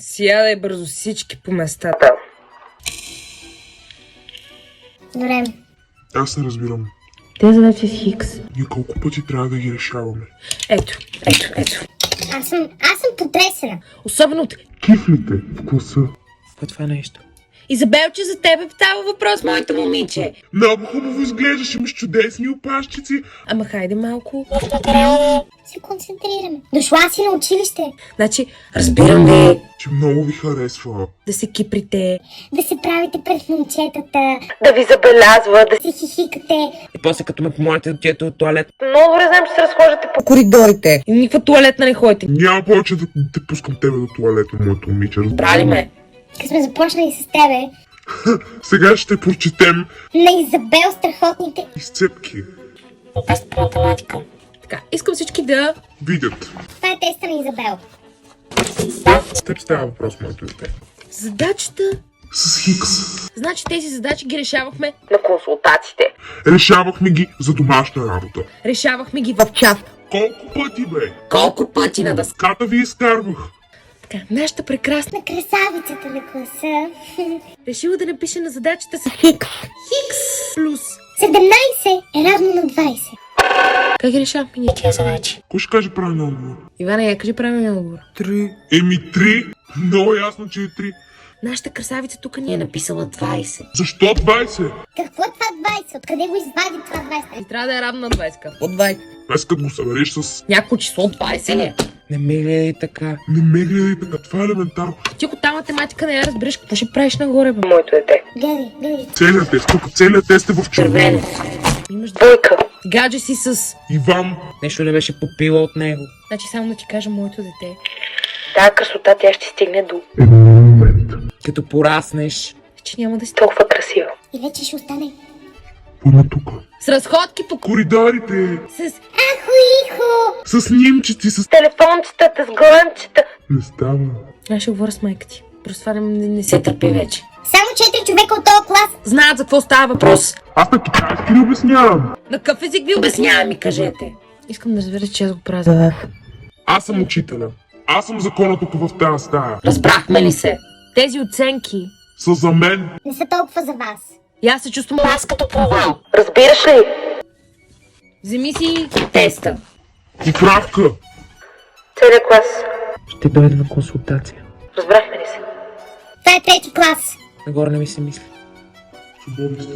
Сядай бързо всички по местата. Добре. Аз не разбирам. Те задачи с Хикс. Ние колко пъти трябва да ги решаваме? Ето. Аз съм потресена. Особено от Кифлите в класа. какво това нещо? Изабелче, за тебе става въпрос, моето момиче. Много хубаво изглеждаш, имаш чудесни опашчици. Ама хайде малко. Се концентрираме. Дошла си на училище. Значи, разбирам ви Че много ви харесва. да се киприте, Да се правите пред момчетата. да ви забелязва, да Да си хихикате. И после като ме помолите да отидете от туалет. Много добре знам, че се разхождате по коридорите. И никаква туалетна не ходите. Няма повече да те пускам тебе до туалета, моето момиче. Брали ме. Като сме започнали с тебе. Сега ще прочетем На Изабел страхотните. изцепки. Тест по математика. Така, искам всички да... Видят. Това е теста на Изабел. С теб става въпрос, моето дете. Задачата... С Хикс. Значи тези задачи ги решавахме на консултациите. Решавахме ги за домашна работа. Решавахме ги в час. Колко пъти, бе? Колко пъти на дъска. Ката ви изкарвах. Така, нашата прекрасна На красавицата на класа. решила да напише на задачата с Хикс. Хикс плюс. 17 е равно на 20. Как ги решаваме ние тия задачи? Кой ще каже правилно отговор? Ивана, я кажи правилния отговор. 3. Еми 3. Много ясно, че е 3. Нашата красавица тук ни е написала 20. Защо 20? Какво е това 20? Откъде го извади това 20? И трябва да е равно на 20. От 20. Днес като го събереш с... Някакво число 20 ли е? Не ме гледай така. Не ме гледай така, това е елементарно. Ти ако тази математика не я разбереш, какво ще правиш нагоре, бе? Моето дете. Гледай. Целият тест, тук целият тест е в червено. Имаш двойка. Гадже си с... Иван. Нещо не беше попила от него. Значи само да ти кажа моето дете. Тая красота тя ще стигне до... Един момент. Като пораснеш, че няма да си толкова красива. И вече ще остане. Поема тук. С разходки по... Коридорите. С Ахо-ихо! С снимчици, с... телефончетата, с гълънчета. Не става. Аз ще говоря с майка ти. Просто това не се търпи вече. Само 4 човека от този клас. Знаят за какво става въпрос. Аз на китайски не обяснявам. На какъв език ви обяснявам, ми кажете. Искам да разберете, че аз го правя за вас. Аз съм учителя. Аз съм законът тук в тази стая. Разбрахме ли се? Тези оценки. Са за мен. Не са толкова за вас. И аз се чувствам аз като провал. Разбираш ли? Вземи си теста. Поправка. Целият клас. Ще дойде на консултация. Разбрахме ли се? Това е трети клас. Нагоре не ми се мисли. Свободни сте.